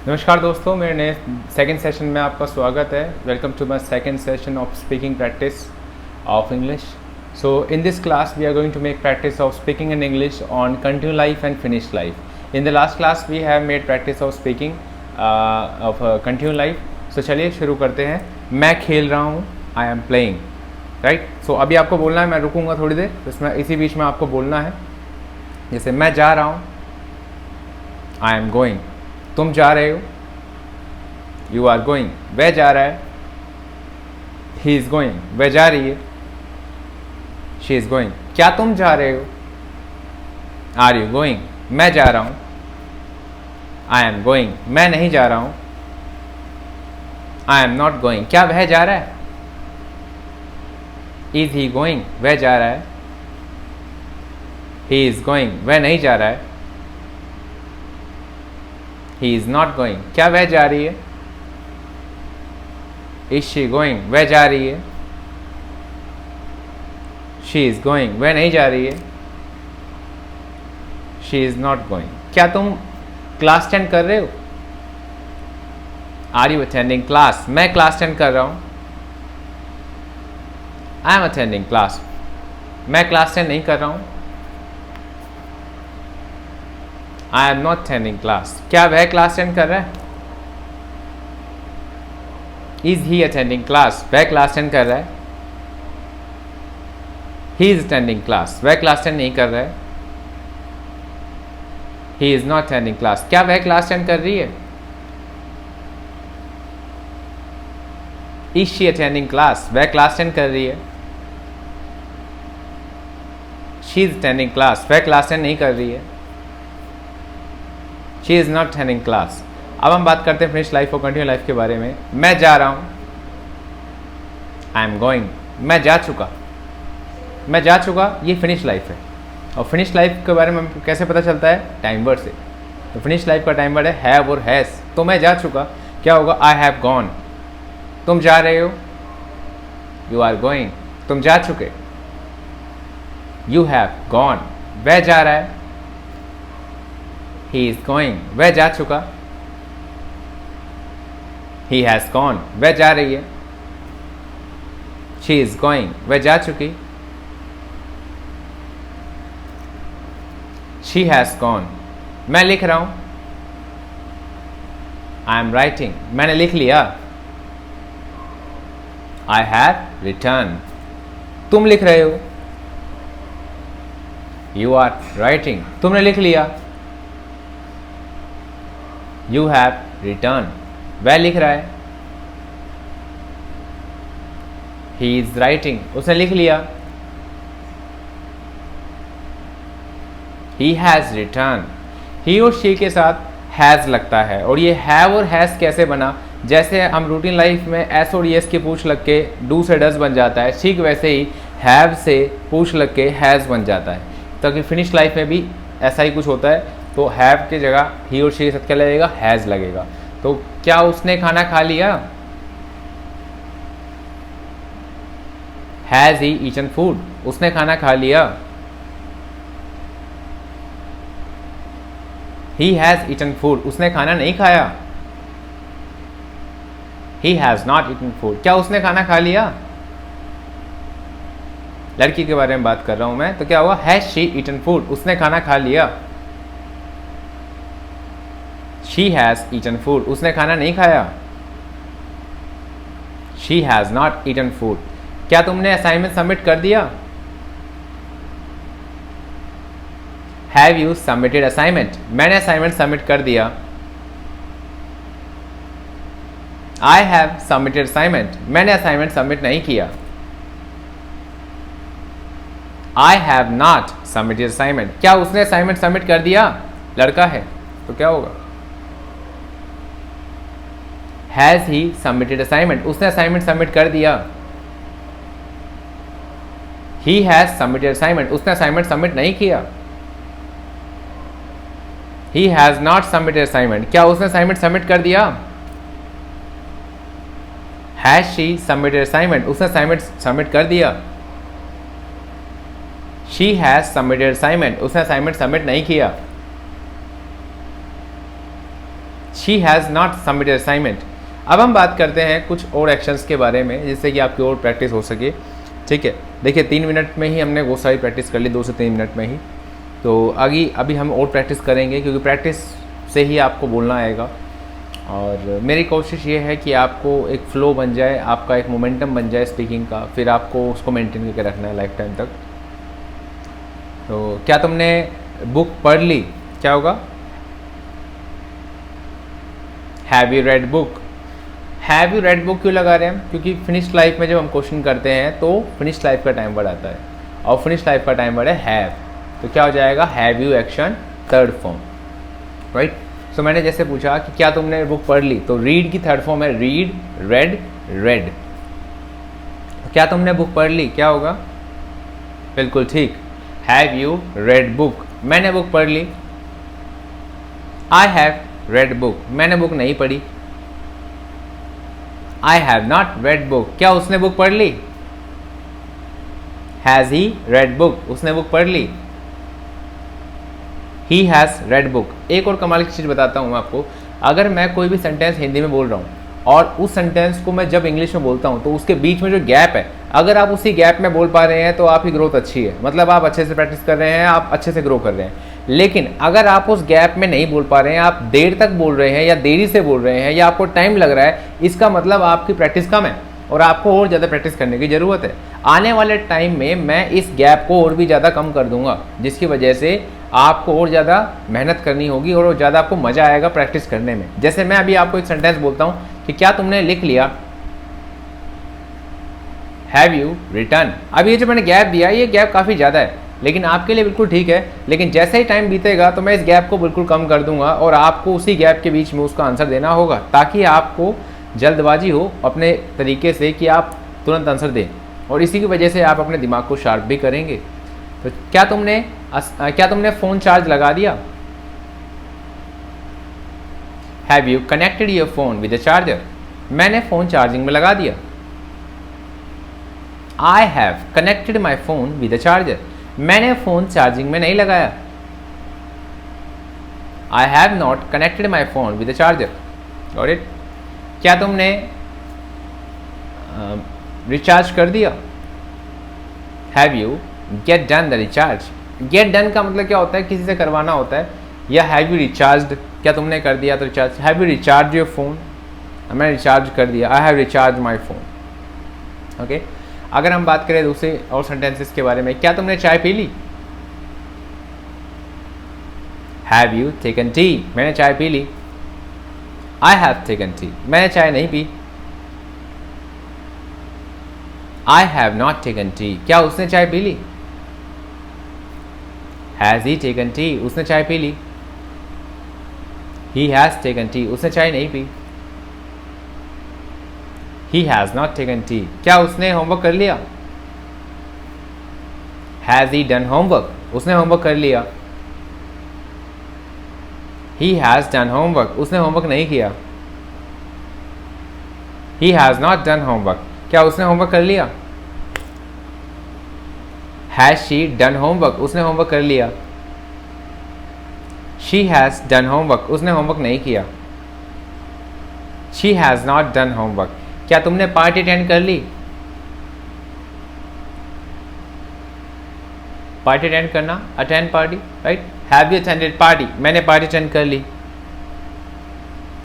नमस्कार दोस्तों, मेरे नए सेकंड सेशन में आपका स्वागत है। Welcome to my second session of speaking practice of English. So in this class we are going to make practice of speaking in English on continue life and finish life. In the last class we have made practice of speaking of continue life. So चलिए शुरू करते हैं। मैं खेल रहा हूँ, I am playing, right. So अभी आपको बोलना है, मैं रुकूंगा थोड़ी देर, तो इसमें इसी बीच में आपको बोलना है। जैसे मैं जा रहा हूँ, आई एम गोइंग। तुम जा रहे हो, यू आर गोइंग। वह जा रहा है, ही इज गोइंग। वह जा रही है, शी इज गोइंग। क्या तुम जा रहे हो, आर यू गोइंग। मैं जा रहा हूं, आई एम गोइंग। मैं नहीं जा रहा हूं, आई एम नॉट गोइंग। क्या वह जा रहा है, इज ही गोइंग। वह जा रहा है, ही इज गोइंग। वह नहीं जा रहा है, he is not going। क्या वह जा रही है, is she going। वह जा रही है, she is going। वह नहीं जा रही है, she is not going। क्या तुम क्लास अटेंड कर रहे हो, are you attending class। मैं क्लास अटेंड कर रहा हूं, I am attending class। मैं क्लास अटेंड नहीं कर रहा हूं, I am not attending class। क्या वह क्लास अटेंड कर रहा है, is he attending class। वह क्लास अटेंड कर रहा है, he is attending class। वह क्लास अटेंड नहीं कर रहा है, he is not attending class। क्या वह क्लास अटेंड कर रही है, is she attending class। वह क्लास अटेंड कर रही है, she is attending class। वह क्लास अटेंड नहीं कर रही है, she is not attending class। अब हम बात करते हैं फिनिश लाइफ और कंटिन्यू लाइफ के बारे में। मैं जा रहा हूं, आई एम गोइंग। मैं जा चुका, मैं जा चुका, ये फिनिश लाइफ है। और फिनिश लाइफ के बारे में कैसे पता चलता है, टाइम वर्ड से। तो फिनिश लाइफ का टाइम वर्ड है हैव और हैज। तो मैं जा चुका, क्या होगा, आई हैव गॉन। तुम जा रहे हो, यू आर गोइंग। तुम जा चुके, यू हैव गॉन। वह जा रहा है, he is going। वह जा चुका, he has gone। वह जा रही है, she is going। वह जा चुकी, she has gone। मैं लिख रहा हूं, I am writing। मैंने लिख लिया, I have written। तुम लिख रहे हो, you are writing। तुमने लिख लिया, You have written। वह लिख रहा है, He is writing। उसने लिख लिया, He has written। He और she के साथ has लगता है। और ये have और has कैसे बना, जैसे हम रूटीन लाइफ में s और yes के पूछ लग के do से does बन जाता है, ठीक वैसे ही have से पूछ लग के has बन जाता है। ताकि फिनिश लाइफ में भी ऐसा ही कुछ होता है। तो हैव की जगह ही और शी के साथ क्या लगेगा, हैज़ लगेगा। तो क्या उसने खाना खा लिया, हैज़ ही ईटन फूड। उसने खाना खा लिया, ही हैज़ ईटन फूड। उसने खाना नहीं खाया, he has not eaten food. क्या उसने खाना खा लिया, लड़की के बारे में बात कर रहा हूं मैं, तो क्या हुआ, हैज़ शी ईटन फूड। उसने खाना खा लिया, She has eaten food। उसने खाना नहीं खाया, She has not eaten food। क्या तुमने असाइनमेंट सबमिट कर दिया, Have you submitted assignment। मैंने असाइनमेंट सबमिट कर दिया, I have submitted assignment। मैंने असाइनमेंट सबमिट नहीं किया, I have not submitted assignment। क्या उसने असाइनमेंट सबमिट कर दिया, लड़का है तो क्या होगा, Has he submitted assignment। उसने असाइनमेंट सबमिट कर दिया, He has submitted assignment। उसने असाइनमेंट सबमिट नहीं किया, He has not submitted assignment। क्या उसने असाइनमेंट सबमिट कर दिया, Has she submitted assignment। उसने असाइनमेंट सबमिट कर दिया, She has submitted assignment। उसने असाइनमेंट सबमिट नहीं किया, she has not submitted assignment. अब हम बात करते हैं कुछ और एक्शंस के बारे में जिससे कि आपकी और प्रैक्टिस हो सके। ठीक है, देखिए 3 मिनट में ही हमने वो सारी प्रैक्टिस कर ली, 2 से 3 मिनट में ही। तो अभी हम और प्रैक्टिस करेंगे क्योंकि प्रैक्टिस से ही आपको बोलना आएगा। और मेरी कोशिश ये है कि आपको एक फ़्लो बन जाए, आपका एक मोमेंटम बन जाए स्पीकिंग का, फिर आपको उसको मेंटेन करके रखना है लाइफ टाइम तक। तो क्या तुमने बुक पढ़ ली? क्या होगा? Have you read book? Have you read book क्यों लगा रहे हैं हम? क्योंकि फिनिश लाइफ में जब हम क्वेश्चन करते हैं तो फिनिश लाइफ का टाइम वर्ड आता है और फिनिश लाइफ का टाइम वर्ड है हैव। तो क्या हो जाएगा? Have you action third form, right. So मैंने जैसे पूछा कि क्या तुमने बुक पढ़ ली, तो रीड की थर्ड फॉर्म है रीड, रेड, रेड। क्या तुमने बुक पढ़ ली? क्या होगा? बिल्कुल ठीक, हैव यू रेड बुक? मैंने बुक पढ़ ली, आई हैव रेड बुक। मैंने बुक नहीं पढ़ी, I have not read book. क्या उसने बुक पढ़ ली? Has he read book? उसने बुक पढ़ ली, ही हैज़ रेड बुक। एक और कमाल की चीज़ बताता हूँ आपको, अगर मैं कोई भी सेंटेंस हिंदी में बोल रहा हूँ और उस सेंटेंस को मैं जब इंग्लिश में बोलता हूँ तो उसके बीच में जो गैप है, अगर आप उसी गैप में बोल पा रहे हैं तो आपकी ग्रोथ अच्छी है, मतलब आप अच्छे से प्रैक्टिस कर रहे हैं, आप अच्छे से ग्रो कर रहे हैं। लेकिन अगर आप उस गैप में नहीं बोल पा रहे हैं, आप देर तक बोल रहे हैं या देरी से बोल रहे हैं या आपको टाइम लग रहा है, इसका मतलब आपकी प्रैक्टिस कम है और आपको और ज़्यादा प्रैक्टिस करने की ज़रूरत है। आने वाले टाइम में मैं इस गैप को और भी ज़्यादा कम कर दूंगा, जिसकी वजह से आपको और ज़्यादा मेहनत करनी होगी और ज़्यादा आपको मज़ा आएगा प्रैक्टिस करने में। जैसे मैं अभी आपको एक सेंटेंस बोलता हूँ कि क्या तुमने लिख लिया? Have you written? अब ये जो मैंने गैप दिया, ये गैप काफ़ी ज़्यादा है, लेकिन आपके लिए बिल्कुल ठीक है। लेकिन जैसे ही टाइम बीतेगा तो मैं इस गैप को बिल्कुल कम कर दूंगा और आपको उसी गैप के बीच में उसका आंसर देना होगा, ताकि आपको जल्दबाजी हो अपने तरीके से कि आप तुरंत आंसर दें, और इसी की वजह से आप अपने दिमाग को शार्प भी करेंगे। तो क्या तुमने फ़ोन चार्ज लगा दिया? Have you connected your phone with a charger? मैंने फ़ोन चार्जिंग में लगा दिया, I have connected my phone with a charger. मैंने फ़ोन चार्जिंग में नहीं लगाया, आई have not connected my phone with a charger. Got it? क्या तुमने रिचार्ज कर दिया? Have you get done the recharge? Get done का मतलब क्या होता है? किसी से करवाना होता है। या हैव यू रिचार्ज? क्या तुमने कर दिया तो recharge. Have you recharge your phone? मैंने रिचार्ज कर दिया, I have recharge my phone. Okay, अगर हम बात करें दूसरे और सेंटेंसेस के बारे में, क्या तुमने चाय पी ली? Have you taken tea? मैंने चाय पी ली, आई हैव टेकन टी। मैंने चाय नहीं पी, I have not taken tea. क्या उसने चाय पी ली? Has he taken tea? उसने चाय पी ली, ही हैज़ टेकन टी। उसने चाय नहीं पी, he has not taken tea. क्या उसने होमवर्क कर लिया? Has he done homework? उसने होमवर्क कर लिया, ही हैज़ डन होमवर्क। उसने होमवर्क नहीं किया, ही हैज़ नॉट डन होमवर्क। क्या उसने होमवर्क कर लिया? Has she done homework? उसने होमवर्क कर लिया, शी हैज़ डन होमवर्क। उसने होमवर्क नहीं किया, she has not done homework. क्या तुमने पार्टी अटेंड कर ली? पार्टी अटेंड करना, attend party, right. Have you attended party? मैंने पार्टी अटेंड कर ली,